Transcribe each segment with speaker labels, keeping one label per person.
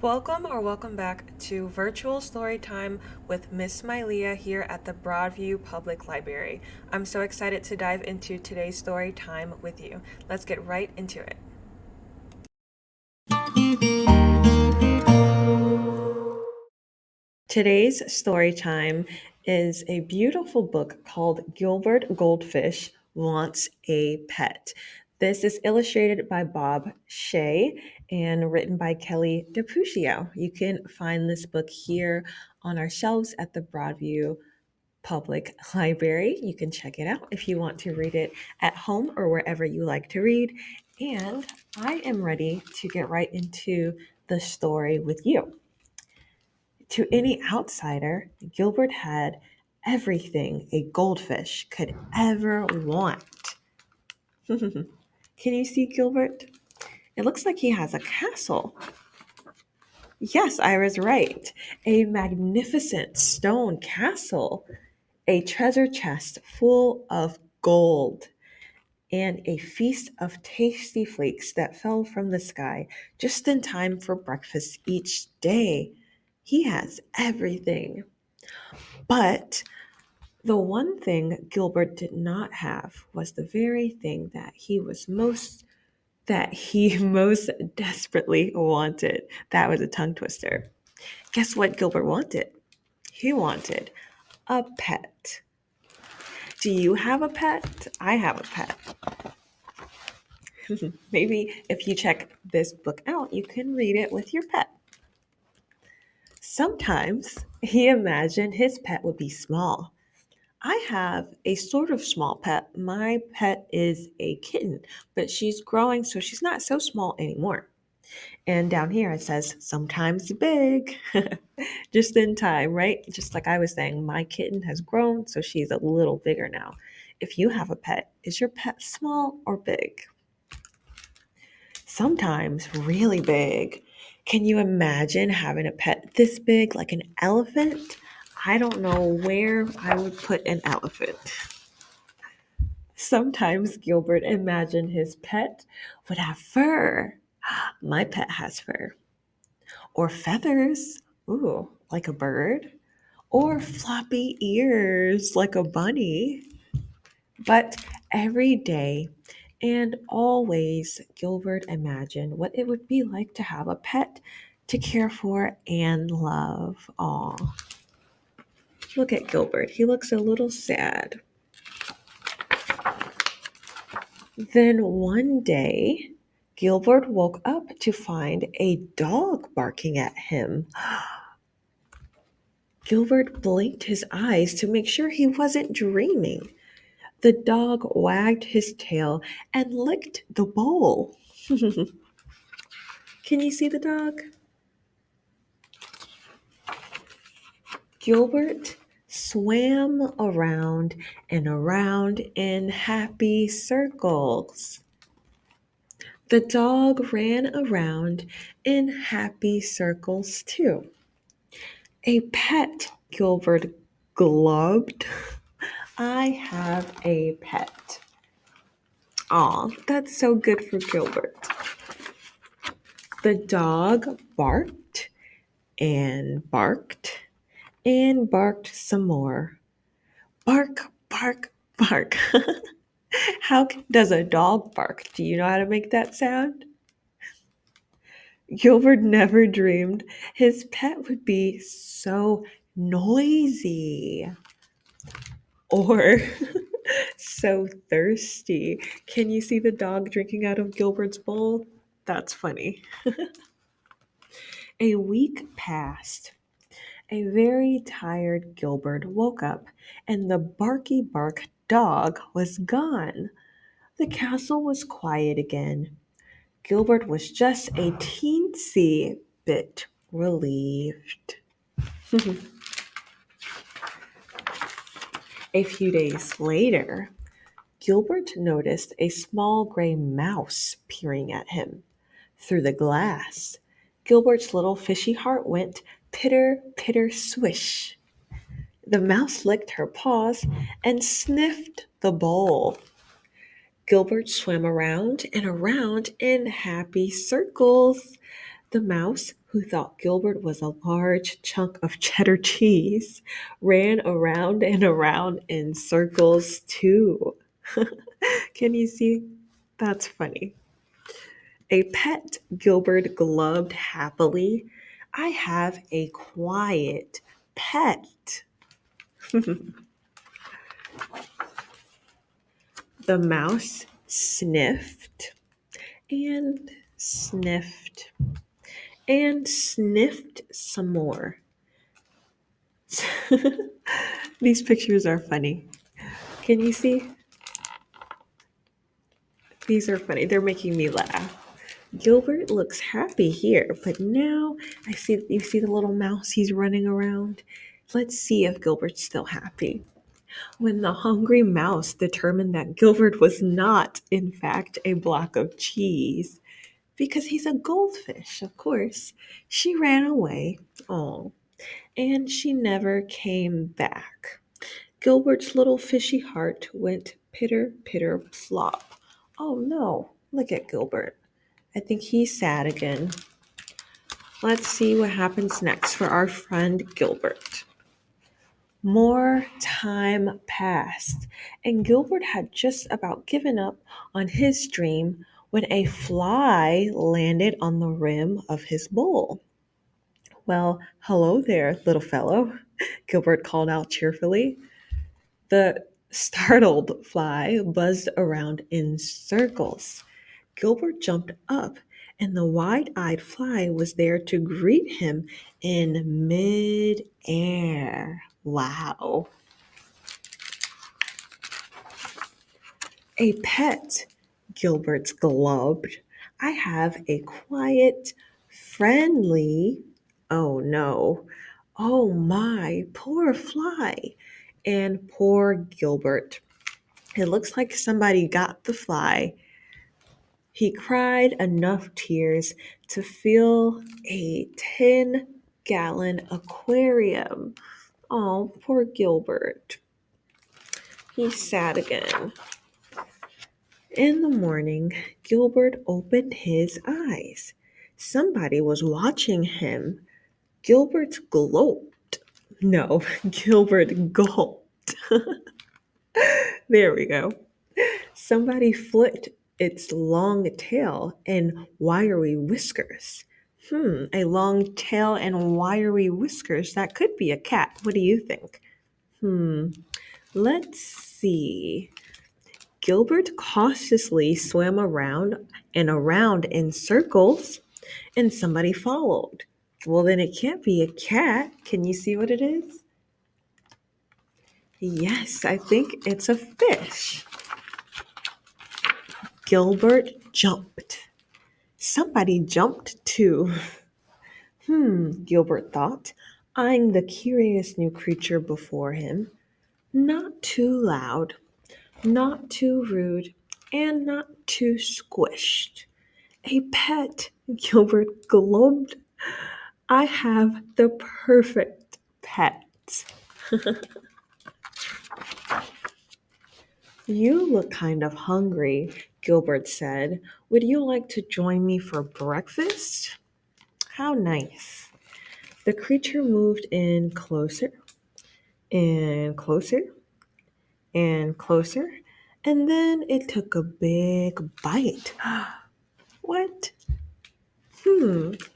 Speaker 1: Welcome back to Virtual Storytime with Miss Mylea here at the Broadview Public Library. I'm so excited to dive into today's story time with you. Let's get right into it. Today's story time is a beautiful book called Gilbert Goldfish Wants a Pet. This is illustrated by Bob Shea and written by Kelly DePuccio. You can find this book here on our shelves at the Broadview Public Library. You can check it out if you want to read it at home or wherever you like to read. And I am ready to get right into the story with you. To any outsider, Gilbert had everything a goldfish could ever want. Can you see Gilbert? It looks like he has a castle. Yes, I was right. A magnificent stone castle, a treasure chest full of gold, and a feast of tasty flakes that fell from the sky just in time for breakfast each day. He has everything. But the one thing Gilbert did not have was the very thing that he most desperately wanted. That was a tongue twister. Guess what Gilbert wanted? He wanted a pet. Do you have a pet? I have a pet. Maybe if you check this book out, you can read it with your pet. Sometimes he imagined his pet would be small. I have a sort of small pet. My pet is a kitten, but she's growing, so she's not so small anymore. And down here it says sometimes big, just in time, right? Just like I was saying, my kitten has grown, so she's a little bigger now. If you have a pet, is your pet small or big? Sometimes really big. Can you imagine having a pet this big, like an elephant? I don't know where I would put an elephant. Sometimes Gilbert imagined his pet would have fur. My pet has fur. Or feathers. Ooh, like a bird. Or floppy ears, like a bunny. But every day and always, Gilbert imagined what it would be like to have a pet to care for and love. Aw, look at Gilbert. He looks a little sad. Then one day, Gilbert woke up to find a dog barking at him. Gilbert blinked his eyes to make sure he wasn't dreaming. The dog wagged his tail and licked the bowl. Can you see the dog? Gilbert swam around and around in happy circles. The dog ran around in happy circles too. A pet, Gilbert glubbed. I have a pet. Aw, that's so good for Gilbert. The dog barked and barked some more. Bark, bark, bark. Does a dog bark? Do you know how to make that sound? Gilbert never dreamed his pet would be so noisy or so thirsty. Can you see the dog drinking out of Gilbert's bowl? That's funny. A week passed. A very tired Gilbert woke up and the barky bark dog was gone. The castle was quiet again. Gilbert was just a teensy bit relieved. A few days later, Gilbert noticed a small gray mouse peering at him through the glass. Gilbert's little fishy heart went pitter, pitter, swish. The mouse licked her paws and sniffed the bowl. Gilbert swam around and around in happy circles. The mouse who thought Gilbert was a large chunk of cheddar cheese, ran around and around in circles too. Can you see? That's funny. A pet, Gilbert glubbed happily. I have a quiet pet. The mouse sniffed and sniffed and sniffed some more. These pictures are funny. Can you see? These are funny. They're making me laugh. Gilbert looks happy here, but now I see you see the little mouse he's running around. Let's see if Gilbert's still happy. When the hungry mouse determined that Gilbert was not, in fact, a block of cheese, because he's a goldfish, of course, she ran away. Oh, and she never came back. Gilbert's little fishy heart went pitter, pitter, plop. Oh no, look at Gilbert. I think he's sad again. Let's see what happens next for our friend Gilbert. More time passed, and Gilbert had just about given up on his dream when a fly landed on the rim of his bowl. Well, hello there, little fellow, Gilbert called out cheerfully. The startled fly buzzed around in circles. Gilbert jumped up, and the wide eyed fly was there to greet him in mid air. Wow. A pet, Gilbert's glubbed. I have a quiet, friendly. Oh no. Oh my, poor fly. And poor Gilbert. It looks like somebody got the fly. He cried enough tears to fill a 10-gallon aquarium. Oh, poor Gilbert. He's sad again. In the morning, Gilbert opened his eyes. Somebody was watching him. Gilbert gulped. No, Gilbert gulped. There we go. Somebody flicked its long tail and wiry whiskers. A long tail and wiry whiskers. That could be a cat. What do you think? Let's see. Gilbert cautiously swam around and around in circles, and somebody followed. Well, then it can't be a cat. Can you see what it is? Yes, I think it's a fish. Gilbert jumped. Somebody jumped too. Gilbert thought, eyeing the curious new creature before him. Not too loud, not too rude, and not too squished. A pet, Gilbert globed. I have the perfect pet. You look kind of hungry, Gilbert said. Would you like to join me for breakfast? How nice. The creature moved in closer and closer and closer, and then it took a big bite. What?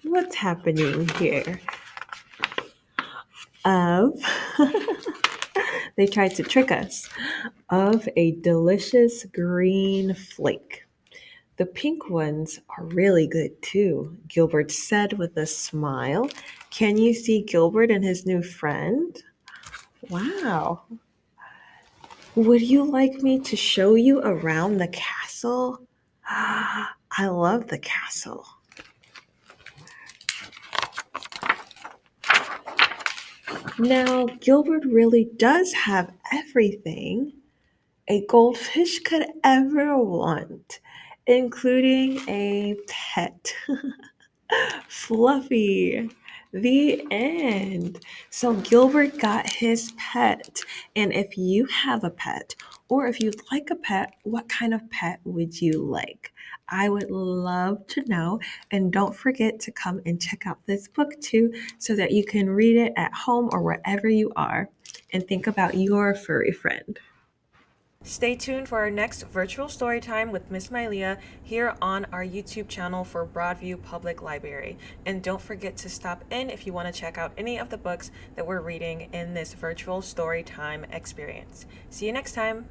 Speaker 1: What's happening here? Of, they tried to trick us, of a delicious green flake. The pink ones are really good too, Gilbert said with a smile. Can you see Gilbert and his new friend? Wow. Would you like me to show you around the castle? I love the castle. Now, Gilbert really does have everything a goldfish could ever want, including a pet. Fluffy. The end. So Gilbert got his pet. And if you have a pet, or if you'd like a pet, what kind of pet would you like? I would love to know. And don't forget to come and check out this book too, so that you can read it at home or wherever you are and think about your furry friend. Stay tuned for our next virtual story time with Miss Mylia here on our YouTube channel for Broadview Public Library. And don't forget to stop in if you want to check out any of the books that we're reading in this virtual story time experience. See you next time.